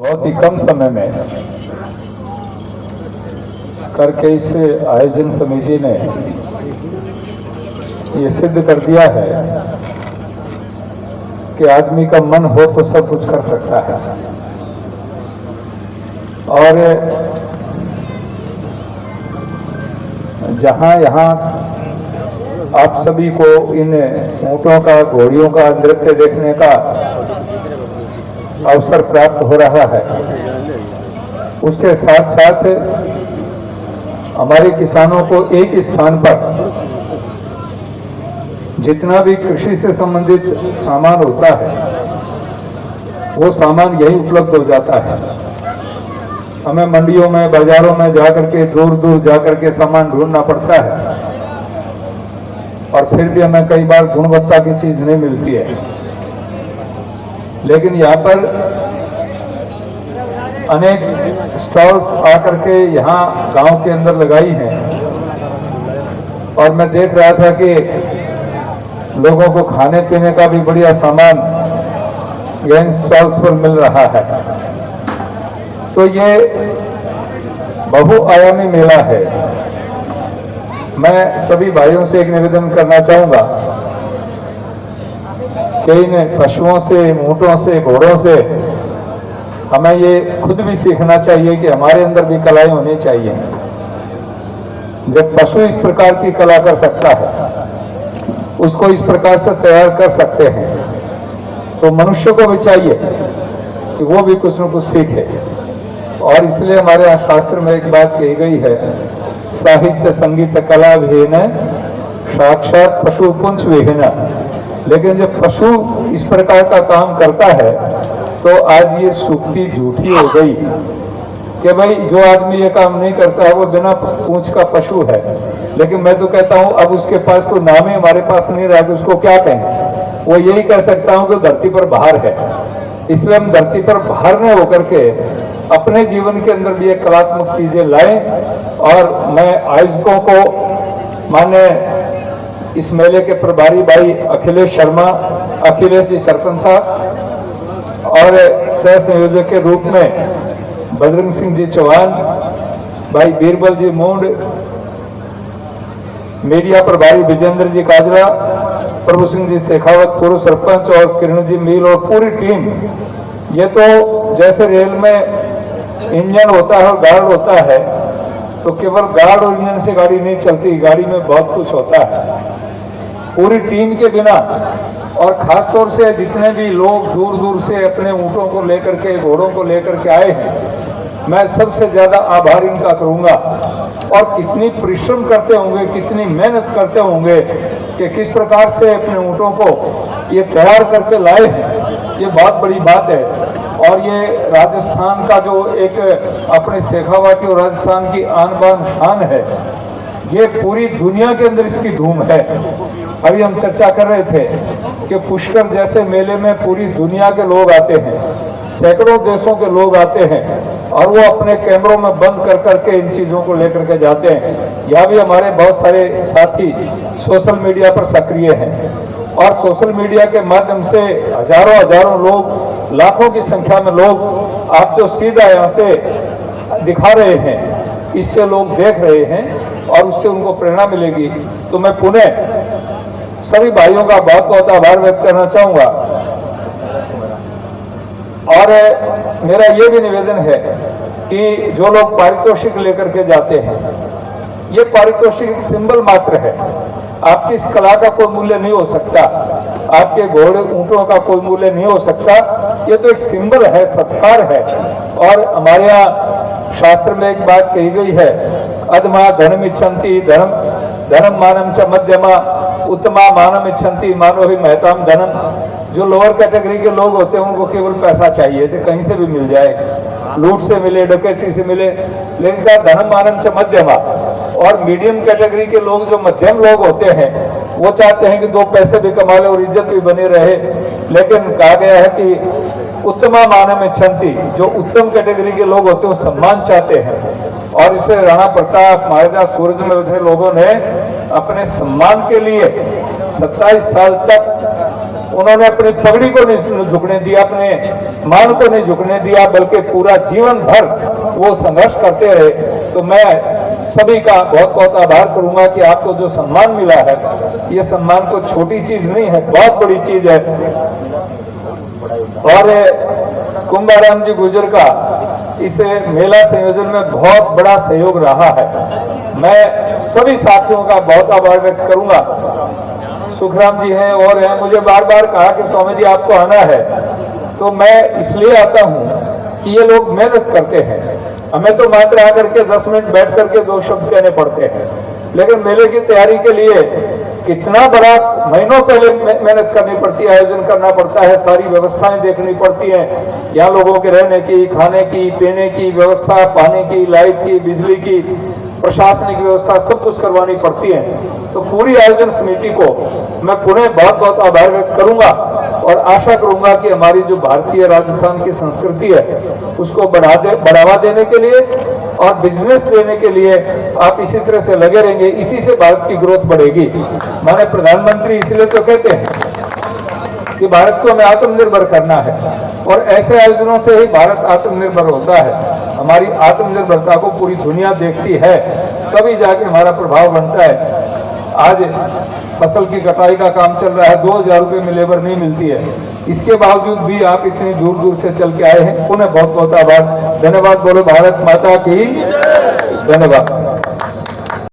बहुत ही कम समय में करके इस आयोजन समिति ने ये सिद्ध कर दिया है कि आदमी का मन हो तो सब कुछ कर सकता है। और जहां यहाँ आप सभी को इन ऊँटों का, घोड़ियों का नृत्य देखने का अवसर प्राप्त हो रहा है, उसके साथ साथ हमारे किसानों को एक ही स्थान पर जितना भी कृषि से संबंधित सामान होता है वो सामान यही उपलब्ध हो जाता है। हमें मंडियों में, बाजारों में जाकर के, दूर दूर जाकर के सामान ढूंढना पड़ता है और फिर भी हमें कई बार गुणवत्ता की चीज नहीं मिलती है। लेकिन यहाँ पर अनेक स्टॉल्स आकर के यहाँ गांव के अंदर लगाई हैं और मैं देख रहा था कि लोगों को खाने पीने का भी बढ़िया सामान इन स्टॉल्स पर मिल रहा है। तो ये बहुआयामी मेला है। मैं सभी भाइयों से एक निवेदन करना चाहूंगा कि इन पशुओं से, ऊँटों से, घोड़ों से हमें ये खुद भी सीखना चाहिए कि हमारे अंदर भी कलाएं होनी चाहिए। जब पशु इस प्रकार की कला कर सकता है, उसको इस प्रकार से तैयार कर सकते हैं, तो मनुष्य को भी चाहिए कि वो भी कुछ न कुछ सीखे। और इसलिए हमारे यहाँ शास्त्र में एक बात कही गई है, साहित्य संगीत कला विहीन साक्षात पशु पुंछ विहीन। लेकिन जब पशु इस प्रकार का काम करता है तो आज ये सूक्ति झूठी हो गई कि भाई जो आदमी ये काम नहीं करता है वो बिना पूंछ का पशु है। लेकिन मैं तो कहता हूँ अब उसके पास कोई नाम ही हमारे पास नहीं रहा कि उसको क्या कहें। वो यही कह सकता हूँ कि धरती पर बाहर है। इसलिए हम धरती पर बाहर न होकर के अपने जीवन के अंदर भी ये कलात्मक चीजें लाएं। और मैं आयोजकों को, माने इस मेले के प्रभारी भाई अखिलेश शर्मा, अखिलेश जी सरपंच साहब, और सह संयोजक के रूप में बजरंग सिंह जी चौहान, भाई बीरबल जी मूंड, मीडिया प्रभारी विजेंद्र जी काजरा, प्रभु सिंह जी शेखावत पूर्व सरपंच, और किरण जी मील और पूरी टीम। ये तो जैसे रेल में इंजन होता है और गार्ड होता है, तो केवल गार्ड और इंजन से गाड़ी नहीं चलती, गाड़ी में बहुत कुछ होता है। पूरी टीम के बिना, और खास तौर से जितने भी लोग दूर दूर से अपने ऊँटों को लेकर के, घोड़ों को लेकर के आए हैं, मैं सबसे ज्यादा आभार इनका करूंगा। और कितनी परिश्रम करते होंगे, कितनी मेहनत करते होंगे कि किस प्रकार से अपने ऊँटों को ये तैयार करके लाए हैं, ये बहुत बड़ी बात है। और ये राजस्थान का जो एक अपने शेखावाटी और राजस्थान की आन बान शान है, ये पूरी दुनिया के अंदर इसकी धूम है। अभी हम चर्चा कर रहे थे कि पुष्कर जैसे मेले में पूरी दुनिया के लोग आते हैं, सैकड़ों देशों के लोग आते हैं और वो अपने कैमरों में बंद कर करके इन चीज़ों को लेकर के जाते हैं। यहाँ भी हमारे बहुत सारे साथी सोशल मीडिया पर सक्रिय हैं और सोशल मीडिया के माध्यम से हजारों हजारों लोग, लाखों की संख्या में लोग आप जो सीधा यहाँ से दिखा रहे हैं, इससे लोग देख रहे हैं और उससे उनको प्रेरणा मिलेगी। तो मैं पुनः सभी भाइयों का बहुत बहुत आभार व्यक्त करना चाहूंगा। और मेरा ये भी निवेदन है कि जो लोग पारितोषिक लेकर के जाते हैं, ये पारितोषिक एक सिंबल मात्र है। आपकी इस कला का कोई मूल्य नहीं हो सकता, आपके घोड़े ऊँटों का कोई मूल्य नहीं हो सकता। ये तो एक सिंबल है, सत्कार है। और हमारे यहाँ शास्त्र में एक बात कही गई है, अधमा धर्म इच्छन्ति धर्म मानम च मध्यमा उत्तमा मानम इच्छन्ति मानो ही महताम धनम। जो लोअर कैटेगरी के लोग होते हैं उनको केवल पैसा चाहिए, जैसे कहीं से भी मिल जाए, लूट से मिले, डकैती से मिले, लेकिन क्या धर्म मानम च मध्यमा। और मीडियम कैटेगरी के लोग, जो मध्यम लोग होते हैं, वो चाहते हैं कि दो पैसे भी कमा ले और इज्जत भी बनी रहे। लेकिन कहा गया है कि उत्तमा मानम इच्छन्ति, जो उत्तम कैटेगरी के लोग होते हैं वो सम्मान चाहते हैं। और इसे राणा प्रताप, महाराजा सूरजमल जैसे लोगों ने अपने सम्मान के लिए 27 साल तक उन्होंने अपनी पगड़ी को नहीं झुकने दिया, अपने मान को नहीं झुकने दिया, बल्कि पूरा जीवन भर वो संघर्ष करते रहे। तो मैं सभी का बहुत बहुत आभार करूंगा कि आपको जो सम्मान मिला है, ये सम्मान को छोटी चीज नहीं है, बहुत बड़ी चीज है। और कुंभाराम जी गुर्जर का इस मेला संयोजन में बहुत बड़ा सहयोग रहा है। मैं सभी साथियों का बहुत आभार व्यक्त करूंगा। सुखराम जी हैं और हैं, मुझे बार बार कहा कि स्वामी जी आपको आना है, तो मैं इसलिए आता हूं कि ये लोग मेहनत करते हैं। हमें तो मात्र आकर के 10 मिनट बैठ करके 2 शब्द कहने पड़ते हैं, लेकिन मेले की तैयारी के लिए कितना बड़ा महीनों पहले मेहनत करनी पड़ती है, आयोजन करना पड़ता है, सारी व्यवस्थाएं देखनी पड़ती हैं, यहाँ लोगों के रहने की, खाने की, पीने की व्यवस्था, पानी की, लाइट की, बिजली की, प्रशासनिक व्यवस्था सब कुछ करवानी पड़ती है। तो पूरी आयोजन समिति को मैं पुनः बहुत बहुत आभार व्यक्त करूंगा और आशा करूंगा कि हमारी जो भारतीय राजस्थान की संस्कृति है उसको बढ़ावा देने के लिए और बिजनेस देने के लिए आप इसी तरह से लगे रहेंगे, इसी से भारत की ग्रोथ बढ़ेगी। माननीय प्रधानमंत्री इसलिए तो कहते हैं कि भारत को हमें आत्मनिर्भर करना है और ऐसे आयोजनों से ही भारत आत्मनिर्भर होता है। हमारी आत्मनिर्भरता को पूरी दुनिया देखती है, तभी जाके हमारा प्रभाव बनता है। आज फसल की कटाई का काम चल रहा है, 2000 रुपये में लेबर नहीं मिलती है, इसके बावजूद भी आप इतनी दूर दूर से चल के आए हैं, उन्हें बहुत बहुत आभार, धन्यवाद। बोलो भारत माता की, धन्यवाद।